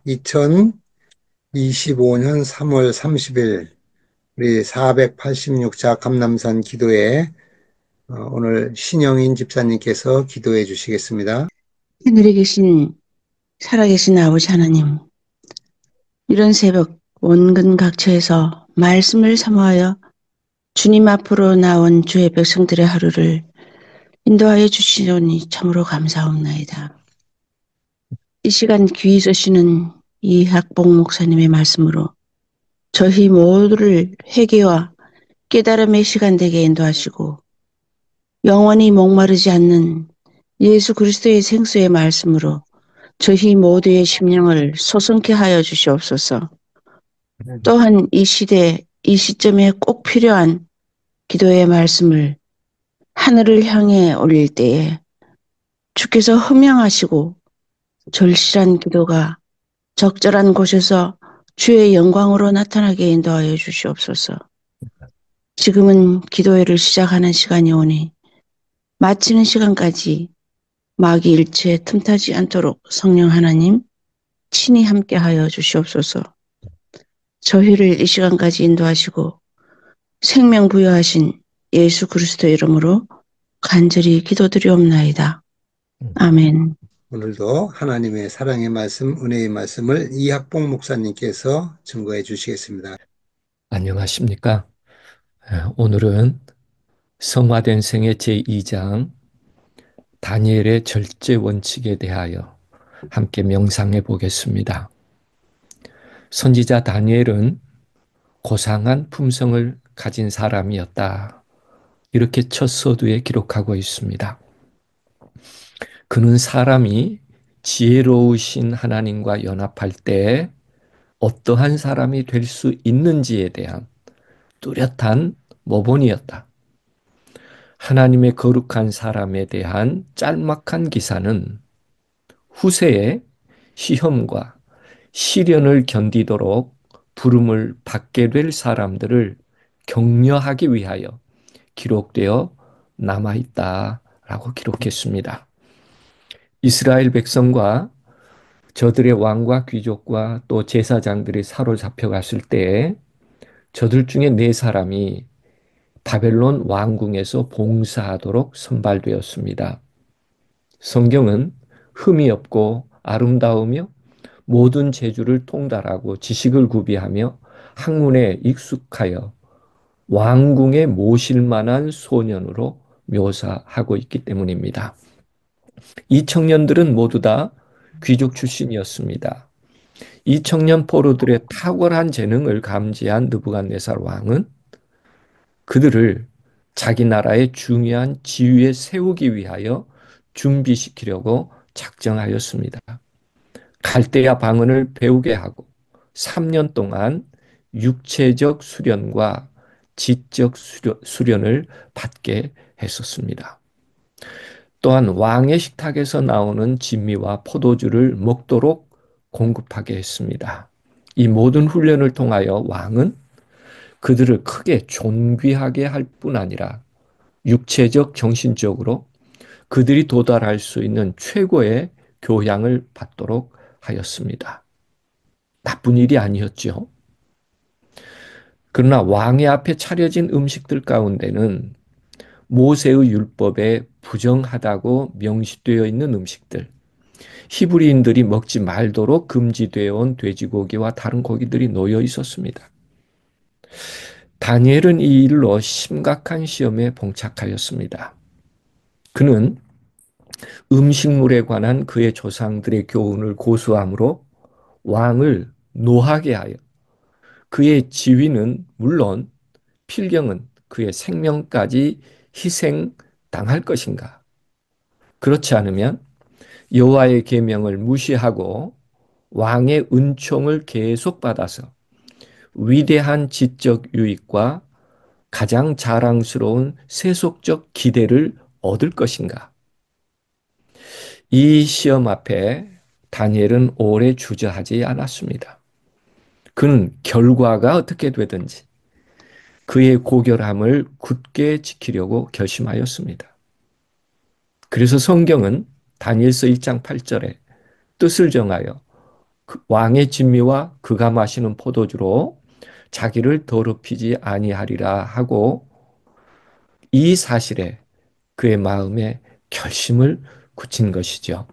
2025년 3월 30일 우리 486자 감람산 기도회 오늘 신영인 집사님께서 기도해 주시겠습니다. 하늘에 계신 살아계신 아버지 하나님, 이런 새벽 원근 각처에서 말씀을 사모하여 주님 앞으로 나온 주의 백성들의 하루를 인도하여 주시오니 참으로 감사합나이다. 이 시간 귀히 쓰시는 이학봉 목사님의 말씀으로 저희 모두를 회개와 깨달음의 시간 되게 인도하시고 영원히 목마르지 않는 예수 그리스도의 생수의 말씀으로 저희 모두의 심령을 소성케 하여 주시옵소서. 또한 이 시대, 이 시점에 꼭 필요한 기도의 말씀을 하늘을 향해 올릴 때에 주께서 흠양하시고 절실한 기도가 적절한 곳에서 주의 영광으로 나타나게 인도하여 주시옵소서. 지금은 기도회를 시작하는 시간이 오니 마치는 시간까지 마귀 일체 틈타지 않도록 성령 하나님 친히 함께하여 주시옵소서. 저희를 이 시간까지 인도하시고 생명 부여하신 예수 그리스도 이름으로 간절히 기도드리옵나이다. 아멘. 오늘도 하나님의 사랑의 말씀, 은혜의 말씀을 이학봉 목사님께서 증거해 주시겠습니다. 안녕하십니까? 오늘은 성화된 생애 제2장 다니엘의 절제 원칙에 대하여 함께 명상해 보겠습니다. 선지자 다니엘은 고상한 품성을 가진 사람이었다. 이렇게 첫 서두에 기록하고 있습니다. 그는 사람이 지혜로우신 하나님과 연합할 때 어떠한 사람이 될 수 있는지에 대한 뚜렷한 모본이었다. 하나님의 거룩한 사람에 대한 짤막한 기사는 후세에 시험과 시련을 견디도록 부름을 받게 될 사람들을 격려하기 위하여 기록되어 남아있다라고 기록했습니다. 이스라엘 백성과 저들의 왕과 귀족과 또 제사장들이 사로잡혀갔을 때에 저들 중에 4사람이 바벨론 왕궁에서 봉사하도록 선발되었습니다. 성경은 흠이 없고 아름다우며 모든 재주를 통달하고 지식을 구비하며 학문에 익숙하여 왕궁에 모실 만한 소년으로 묘사하고 있기 때문입니다. 이 청년들은 모두 다 귀족 출신이었습니다. 이 청년 포로들의 탁월한 재능을 감지한 느부갓네살 왕은 그들을 자기 나라의 중요한 지위에 세우기 위하여 준비시키려고 작정하였습니다. 갈대아 방언을 배우게 하고 3년 동안 육체적 수련과 지적 수련을 받게 했었습니다. 또한 왕의 식탁에서 나오는 진미와 포도주를 먹도록 공급하게 했습니다. 이 모든 훈련을 통하여 왕은 그들을 크게 존귀하게 할 뿐 아니라 육체적, 정신적으로 그들이 도달할 수 있는 최고의 교양을 받도록 하였습니다. 나쁜 일이 아니었죠. 그러나 왕의 앞에 차려진 음식들 가운데는 모세의 율법에 부정하다고 명시되어 있는 음식들, 히브리인들이 먹지 말도록 금지되어 온 돼지고기와 다른 고기들이 놓여 있었습니다. 다니엘은 이 일로 심각한 시험에 봉착하였습니다. 그는 음식물에 관한 그의 조상들의 교훈을 고수함으로 왕을 노하게 하여 그의 지위는 물론 필경은 그의 생명까지 희생당할 것인가? 그렇지 않으면 여호와의 계명을 무시하고 왕의 은총을 계속 받아서 위대한 지적 유익과 가장 자랑스러운 세속적 기대를 얻을 것인가? 이 시험 앞에 다니엘은 오래 주저하지 않았습니다. 그는 결과가 어떻게 되든지 그의 고결함을 굳게 지키려고 결심하였습니다. 그래서 성경은 다니엘서 1장 8절에 뜻을 정하여 왕의 진미와 그가 마시는 포도주로 자기를 더럽히지 아니하리라 하고 이 사실에 그의 마음에 결심을 굳힌 것이죠.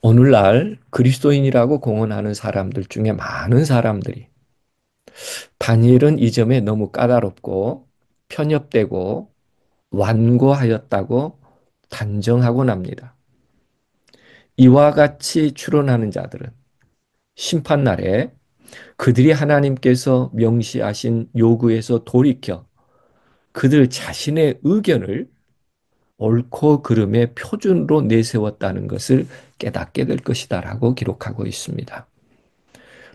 오늘날 그리스도인이라고 공언하는 사람들 중에 많은 사람들이 다니엘은 이 점에 너무 까다롭고 편협되고 완고하였다고 단정하곤 합니다. 이와 같이 추론하는 자들은 심판날에 그들이 하나님께서 명시하신 요구에서 돌이켜 그들 자신의 의견을 옳고 그름의 표준으로 내세웠다는 것을 깨닫게 될 것이다라고 기록하고 있습니다.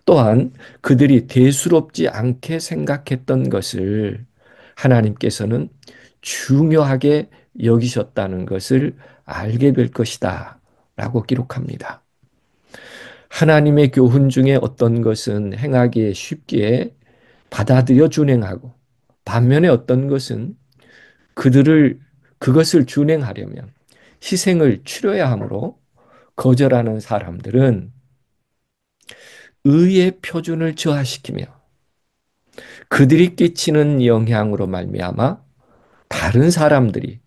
또한 그들이 대수롭지 않게 생각했던 것을 하나님께서는 중요하게 여기셨다는 것을 알게 될 것이다 라고 기록합니다. 하나님의 교훈 중에 어떤 것은 행하기에 쉽게 받아들여 준행하고 반면에 어떤 것은 그것을 준행하려면 희생을 치러야 하므로 거절하는 사람들은 의의 표준을 저하시키며 그들이 끼치는 영향으로 말미암아 다른 사람들이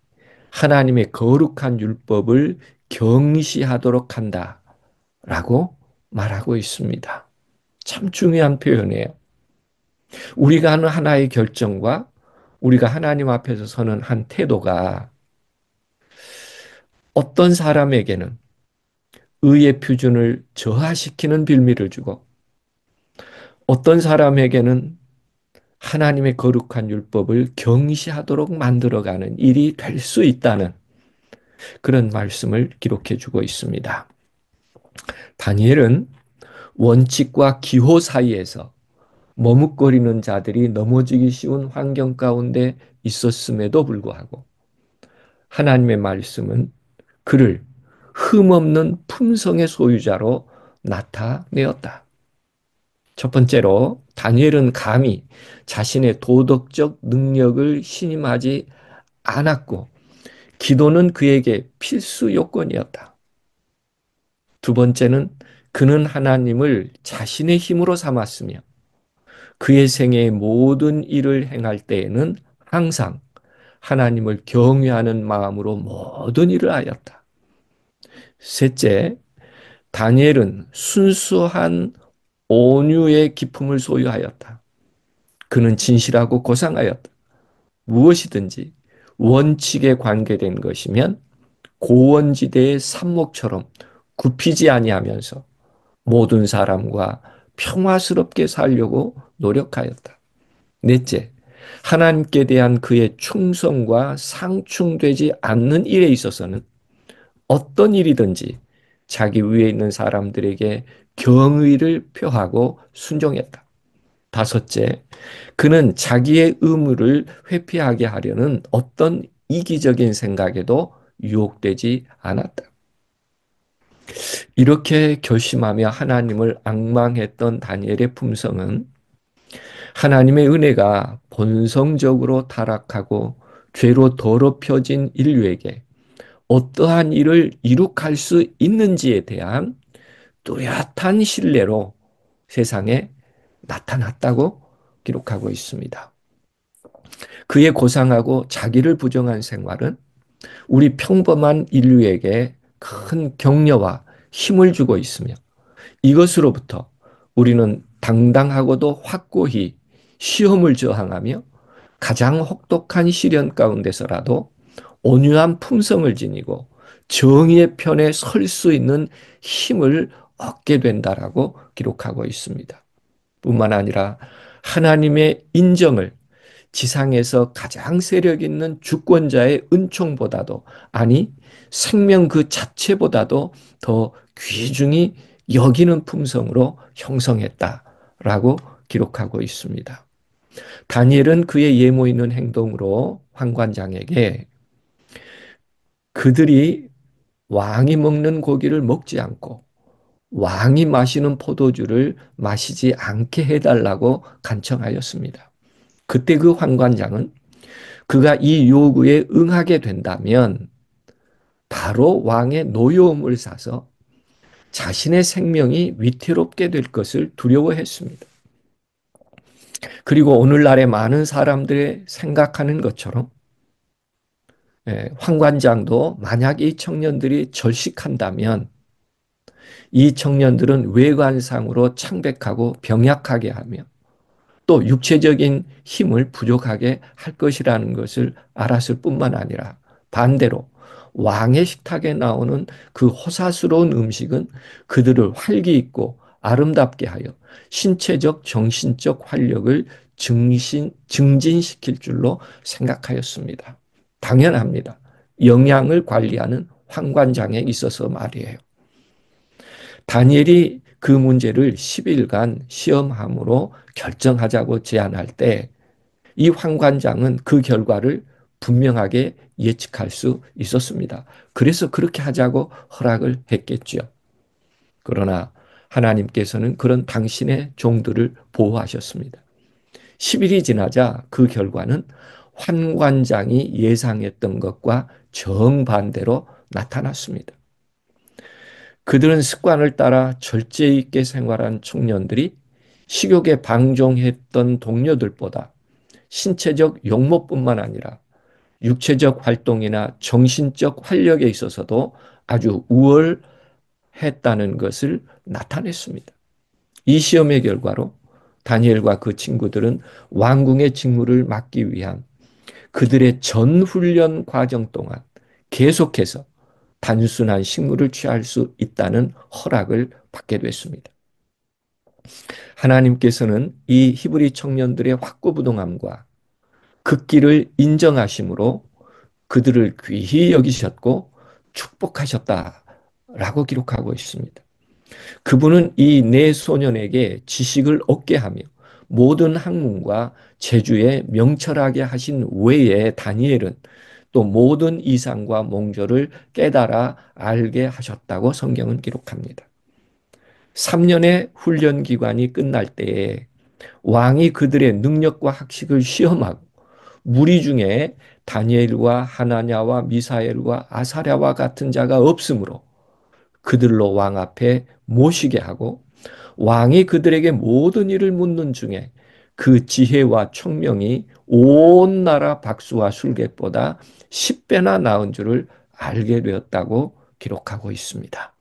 하나님의 거룩한 율법을 경시하도록 한다라고 말하고 있습니다. 참 중요한 표현이에요. 우리가 하는 하나의 결정과 우리가 하나님 앞에서 서는 한 태도가 어떤 사람에게는 의의 표준을 저하시키는 빌미를 주고 어떤 사람에게는 하나님의 거룩한 율법을 경시하도록 만들어가는 일이 될 수 있다는 그런 말씀을 기록해 주고 있습니다. 다니엘은 원칙과 기호 사이에서 머뭇거리는 자들이 넘어지기 쉬운 환경 가운데 있었음에도 불구하고 하나님의 말씀은 그를 흠없는 품성의 소유자로 나타내었다. 첫 번째로 다니엘은 감히 자신의 도덕적 능력을 신임하지 않았고 기도는 그에게 필수 요건이었다. 두 번째는 그는 하나님을 자신의 힘으로 삼았으며 그의 생애의 모든 일을 행할 때에는 항상 하나님을 경외하는 마음으로 모든 일을 하였다. 셋째, 다니엘은 순수한 온유의 기품을 소유하였다. 그는 진실하고 고상하였다. 무엇이든지 원칙에 관계된 것이면 고원지대의 삽목처럼 굽히지 아니하면서 모든 사람과 평화스럽게 살려고 노력하였다. 넷째, 하나님께 대한 그의 충성과 상충되지 않는 일에 있어서는 어떤 일이든지 자기 위에 있는 사람들에게 경의를 표하고 순종했다. 다섯째, 그는 자기의 의무를 회피하게 하려는 어떤 이기적인 생각에도 유혹되지 않았다. 이렇게 결심하며 하나님을 앙망했던 다니엘의 품성은 하나님의 은혜가 본성적으로 타락하고 죄로 더럽혀진 인류에게 어떠한 일을 이룩할 수 있는지에 대한 뚜렷한 신뢰로 세상에 나타났다고 기록하고 있습니다. 그의 고상하고 자기를 부정한 생활은 우리 평범한 인류에게 큰 격려와 힘을 주고 있으며 이것으로부터 우리는 당당하고도 확고히 시험을 저항하며 가장 혹독한 시련 가운데서라도 온유한 품성을 지니고 정의의 편에 설 수 있는 힘을 얻게 된다라고 기록하고 있습니다. 뿐만 아니라 하나님의 인정을 지상에서 가장 세력 있는 주권자의 은총보다도 아니 생명 그 자체보다도 더 귀중히 여기는 품성으로 형성했다라고 기록하고 있습니다. 다니엘은 그의 예모 있는 행동으로 환관장에게 그들이 왕이 먹는 고기를 먹지 않고 왕이 마시는 포도주를 마시지 않게 해달라고 간청하였습니다. 그때 그 환관장은 그가 이 요구에 응하게 된다면 바로 왕의 노여움을 사서 자신의 생명이 위태롭게 될 것을 두려워했습니다. 그리고 오늘날의 많은 사람들의 생각하는 것처럼 황관장도 만약 이 청년들이 절식한다면 이 청년들은 외관상으로 창백하고 병약하게 하며 또 육체적인 힘을 부족하게 할 것이라는 것을 알았을 뿐만 아니라 반대로 왕의 식탁에 나오는 그 호사스러운 음식은 그들을 활기 있고 아름답게 하여 신체적, 정신적 활력을 증진시킬 줄로 생각하였습니다. 당연합니다. 영양을 관리하는 황관장에 있어서 말이에요. 다니엘이 그 문제를 10일간 시험함으로 결정하자고 제안할 때 이 황관장은 그 결과를 분명하게 예측할 수 있었습니다. 그래서 그렇게 하자고 허락을 했겠죠. 그러나 하나님께서는 그런 당신의 종들을 보호하셨습니다. 10일이 지나자 그 결과는 황관장이 예상했던 것과 정반대로 나타났습니다. 그들은 습관을 따라 절제 있게 생활한 청년들이 식욕에 방종했던 동료들보다 신체적 용모뿐만 아니라 육체적 활동이나 정신적 활력에 있어서도 아주 우월했다는 것을 나타냈습니다. 이 시험의 결과로 다니엘과 그 친구들은 왕궁의 직무를 맡기 위한 그들의 전훈련 과정 동안 계속해서 단순한 식물을 취할 수 있다는 허락을 받게 됐습니다. 하나님께서는 이 히브리 청년들의 확고부동함과 극기를 인정하심으로 그들을 귀히 여기셨고 축복하셨다라고 기록하고 있습니다. 그분은 이 네 소년에게 지식을 얻게 하며 모든 학문과 재주에 명철하게 하신 외에 다니엘은 또 모든 이상과 몽조를 깨달아 알게 하셨다고 성경은 기록합니다. 3년의 훈련 기간이 끝날 때에 왕이 그들의 능력과 학식을 시험하고 무리 중에 다니엘과 하나냐와 미사엘과 아사랴와 같은 자가 없으므로 그들로 왕 앞에 모시게 하고 왕이 그들에게 모든 일을 묻는 중에 그 지혜와 총명이 온 나라 박수와 술객보다 10배나 나은 줄을 알게 되었다고 기록하고 있습니다.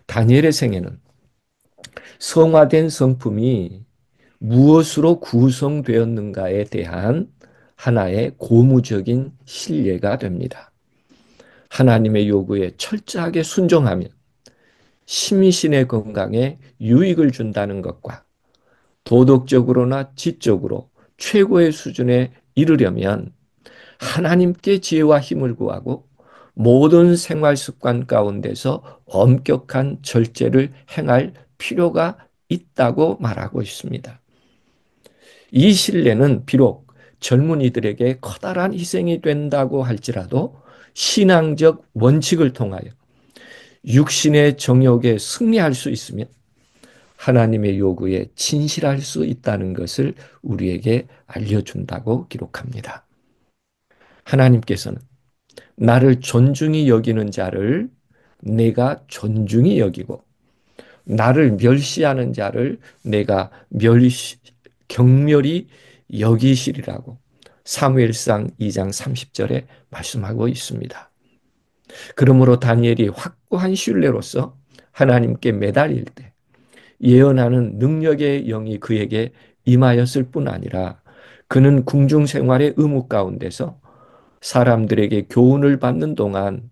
다니엘의 생애는 성화된 성품이 무엇으로 구성되었는가에 대한 하나의 고무적인 신뢰가 됩니다. 하나님의 요구에 철저하게 순종하며 심신의 건강에 유익을 준다는 것과 도덕적으로나 지적으로 최고의 수준에 이르려면 하나님께 지혜와 힘을 구하고 모든 생활 습관 가운데서 엄격한 절제를 행할 필요가 있다고 말하고 있습니다. 이 신뢰는 비록 젊은이들에게 커다란 희생이 된다고 할지라도 신앙적 원칙을 통하여 육신의 정욕에 승리할 수 있으며 하나님의 요구에 진실할 수 있다는 것을 우리에게 알려준다고 기록합니다. 하나님께서는 나를 존중히 여기는 자를 내가 존중히 여기고 나를 멸시하는 자를 내가 경멸히 여기시리라고 사무엘상 2장 30절에 말씀하고 있습니다. 그러므로 다니엘이 확고한 신뢰로서 하나님께 매달릴 때 예언하는 능력의 영이 그에게 임하였을 뿐 아니라 그는 궁중 생활의 의무 가운데서 사람들에게 교훈을 받는 동안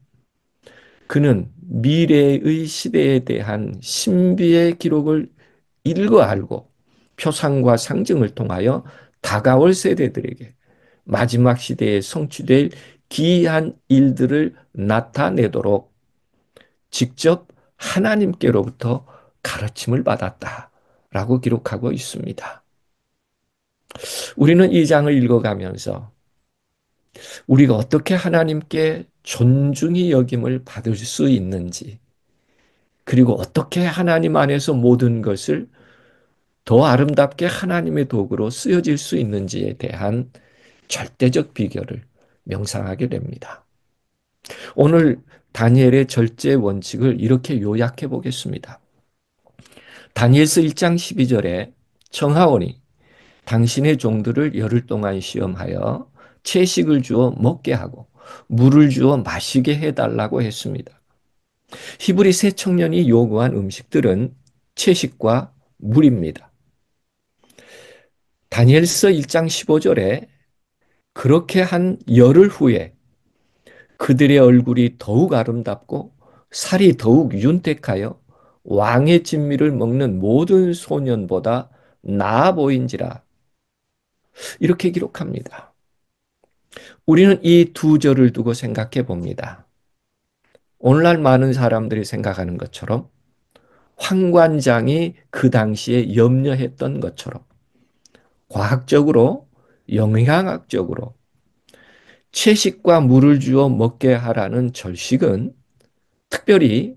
그는 미래의 시대에 대한 신비의 기록을 읽어 알고 표상과 상징을 통하여 다가올 세대들에게 마지막 시대에 성취될 기이한 일들을 나타내도록 직접 하나님께로부터 가르침을 받았다라고 기록하고 있습니다. 우리는 이 장을 읽어가면서 우리가 어떻게 하나님께 존중히 여김을 받을 수 있는지, 그리고 어떻게 하나님 안에서 모든 것을 더 아름답게 하나님의 도구로 쓰여질 수 있는지에 대한 절대적 비결을 명상하게 됩니다. 오늘 다니엘의 절제 원칙을 이렇게 요약해 보겠습니다. 다니엘서 1장 12절에 청하오니 당신의 종들을 열흘 동안 시험하여 채식을 주어 먹게 하고 물을 주어 마시게 해달라고 했습니다. 히브리 새 청년이 요구한 음식들은 채식과 물입니다. 다니엘서 1장 15절에 그렇게 한 열흘 후에 그들의 얼굴이 더욱 아름답고 살이 더욱 윤택하여 왕의 진미를 먹는 모든 소년보다 나아 보인지라. 이렇게 기록합니다. 우리는 이 두 절을 두고 생각해 봅니다. 오늘날 많은 사람들이 생각하는 것처럼 황관장이 그 당시에 염려했던 것처럼 과학적으로, 영양학적으로 채식과 물을 주어 먹게 하라는 절식은 특별히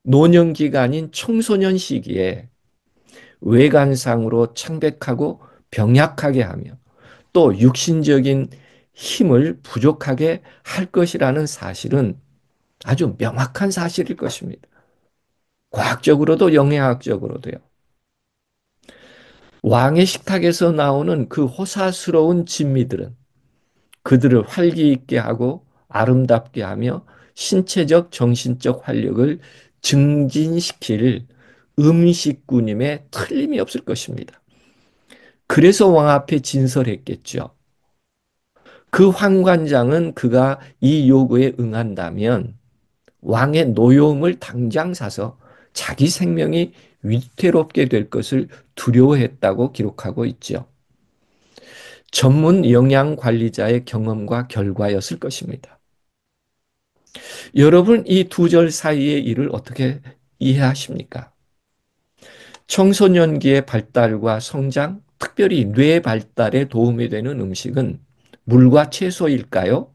노년기간인 청소년 시기에 외관상으로 창백하고 병약하게 하며 또 육신적인 힘을 부족하게 할 것이라는 사실은 아주 명확한 사실일 것입니다. 과학적으로도 영양학적으로도요. 왕의 식탁에서 나오는 그 호사스러운 진미들은 그들을 활기 있게 하고 아름답게 하며 신체적, 정신적 활력을 증진시킬 음식군임에 틀림이 없을 것입니다. 그래서 왕 앞에 진설했겠죠. 그 환관장은 그가 이 요구에 응한다면 왕의 노여움을 당장 사서 자기 생명이 위태롭게 될 것을 두려워했다고 기록하고 있죠. 전문 영양 관리자의 경험과 결과였을 것입니다. 여러분, 이 두 절 사이의 일을 어떻게 이해하십니까? 청소년기의 발달과 성장, 특별히 뇌 발달에 도움이 되는 음식은 물과 채소일까요?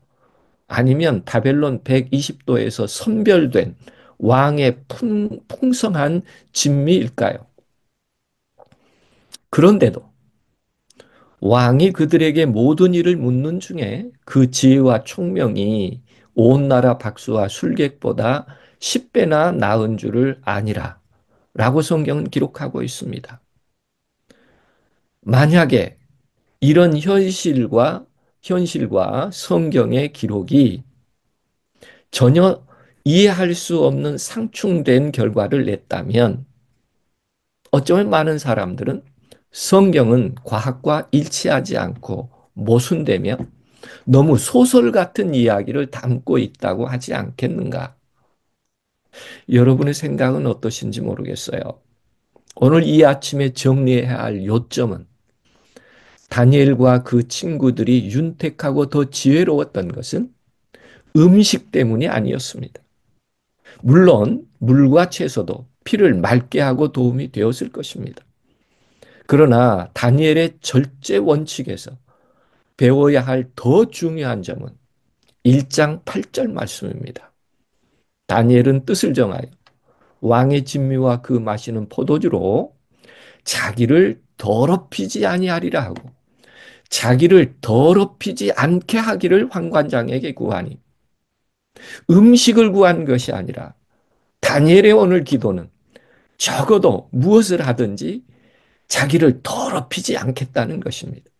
아니면 바벨론 120도에서 선별된 왕의 풍성한 진미일까요? 그런데도 왕이 그들에게 모든 일을 묻는 중에 그 지혜와 총명이 온 나라 박수와 술객보다 10배나 나은 줄을 아니라 라고 성경은 기록하고 있습니다. 만약에 이런 현실과 성경의 기록이 전혀 이해할 수 없는 상충된 결과를 냈다면 어쩌면 많은 사람들은 성경은 과학과 일치하지 않고 모순되며 너무 소설 같은 이야기를 담고 있다고 하지 않겠는가? 여러분의 생각은 어떠신지 모르겠어요. 오늘 이 아침에 정리해야 할 요점은 다니엘과 그 친구들이 윤택하고 더 지혜로웠던 것은 음식 때문이 아니었습니다. 물론 물과 채소도 피를 맑게 하고 도움이 되었을 것입니다. 그러나 다니엘의 절제 원칙에서 배워야 할 더 중요한 점은 1장 8절 말씀입니다. 다니엘은 뜻을 정하여 왕의 진미와 그 마시는 포도주로 자기를 더럽히지 아니하리라 하고 자기를 더럽히지 않게 하기를 환관장에게 구하니 음식을 구한 것이 아니라 다니엘의 오늘 기도는 적어도 무엇을 하든지 자기를 더럽히지 않겠다는 것입니다.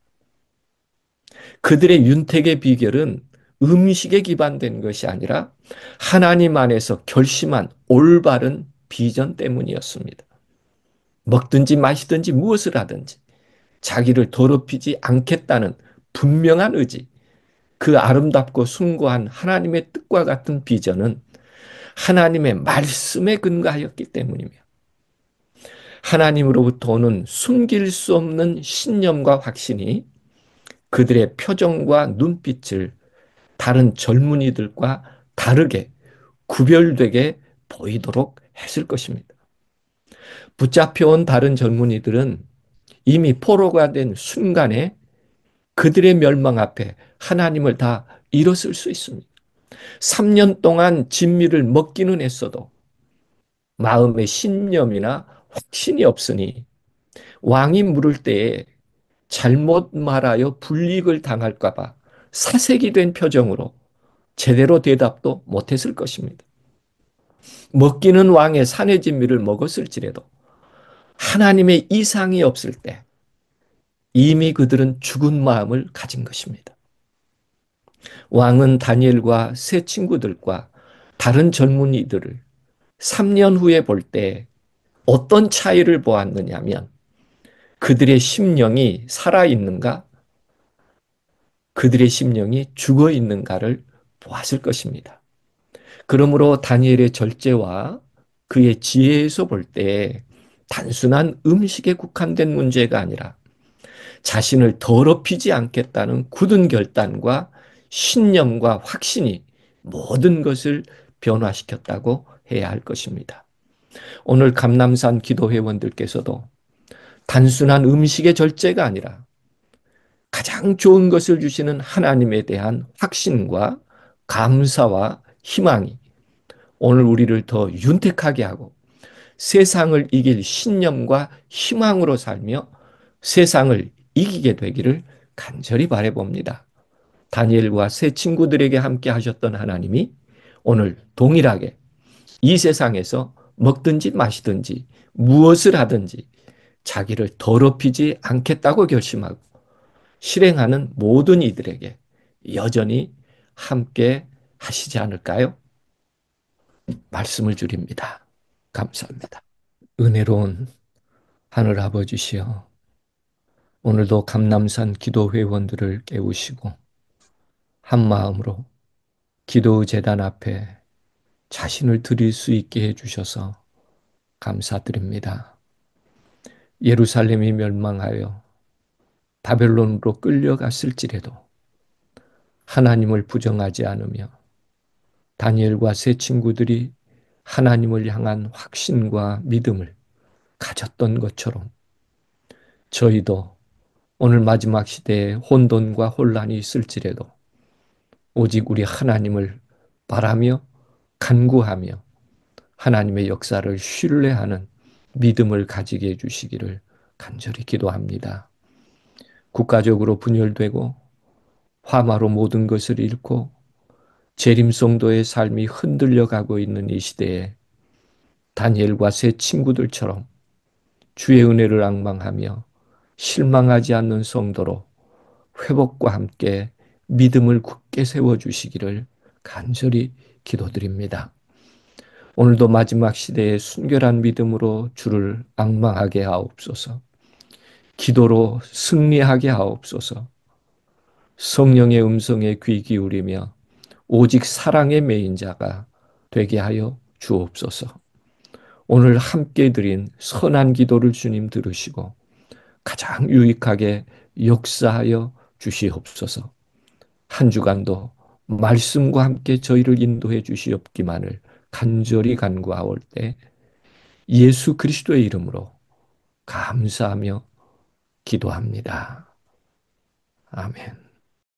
그들의 윤택의 비결은 음식에 기반된 것이 아니라 하나님 안에서 결심한 올바른 비전 때문이었습니다. 먹든지 마시든지 무엇을 하든지 자기를 더럽히지 않겠다는 분명한 의지, 그 아름답고 숭고한 하나님의 뜻과 같은 비전은 하나님의 말씀에 근거하였기 때문이며 하나님으로부터 오는 숨길 수 없는 신념과 확신이 그들의 표정과 눈빛을 다른 젊은이들과 다르게 구별되게 보이도록 했을 것입니다. 붙잡혀온 다른 젊은이들은 이미 포로가 된 순간에 그들의 멸망 앞에 하나님을 다 잃었을 수 있습니다. 3년 동안 진미를 먹기는 했어도 마음의 신념이나 확신이 없으니 왕이 물을 때에 잘못 말하여 불이익을 당할까 봐 사색이 된 표정으로 제대로 대답도 못했을 것입니다. 먹기는 왕의 산의 진미를 먹었을지라도 하나님의 이상이 없을 때 이미 그들은 죽은 마음을 가진 것입니다. 왕은 다니엘과 세 친구들과 다른 젊은이들을 3년 후에 볼 때 어떤 차이를 보았느냐 하면 그들의 심령이 살아있는가, 그들의 심령이 죽어 있는가를 보았을 것입니다. 그러므로 다니엘의 절제와 그의 지혜에서 볼 때 단순한 음식에 국한된 문제가 아니라 자신을 더럽히지 않겠다는 굳은 결단과 신념과 확신이 모든 것을 변화시켰다고 해야 할 것입니다. 오늘 감남산 기도회원들께서도 단순한 음식의 절제가 아니라 가장 좋은 것을 주시는 하나님에 대한 확신과 감사와 희망이 오늘 우리를 더 윤택하게 하고 세상을 이길 신념과 희망으로 살며 세상을 이기게 되기를 간절히 바라봅니다. 다니엘과 세 친구들에게 함께 하셨던 하나님이 오늘 동일하게 이 세상에서 먹든지 마시든지 무엇을 하든지 자기를 더럽히지 않겠다고 결심하고 실행하는 모든 이들에게 여전히 함께 하시지 않을까요? 말씀을 드립니다. 감사합니다. 은혜로운 하늘 아버지시여, 오늘도 감남산 기도 회원들을 깨우시고 한 마음으로 기도 제단 앞에 자신을 드릴 수 있게 해주셔서 감사드립니다. 예루살렘이 멸망하여 바벨론으로 끌려갔을지라도 하나님을 부정하지 않으며 다니엘과 세 친구들이 하나님을 향한 확신과 믿음을 가졌던 것처럼 저희도 오늘 마지막 시대에 혼돈과 혼란이 있을지라도 오직 우리 하나님을 바라며 간구하며 하나님의 역사를 신뢰하는 믿음을 가지게 해주시기를 간절히 기도합니다. 국가적으로 분열되고 화마로 모든 것을 잃고 재림성도의 삶이 흔들려 가고 있는 이 시대에 다니엘과 세 친구들처럼 주의 은혜를 앙망하며 실망하지 않는 성도로 회복과 함께 믿음을 굳게 세워주시기를 간절히 기도드립니다. 오늘도 마지막 시대에 순결한 믿음으로 주를 앙망하게 하옵소서. 기도로 승리하게 하옵소서. 성령의 음성에 귀 기울이며 오직 사랑의 메인 자가 되게 하여 주옵소서. 오늘 함께 드린 선한 기도를 주님 들으시고 가장 유익하게 역사하여 주시옵소서. 한 주간도 말씀과 함께 저희를 인도해 주시옵기만을 간절히 간구하올 때 예수 그리스도의 이름으로 감사하며 기도합니다. 아멘.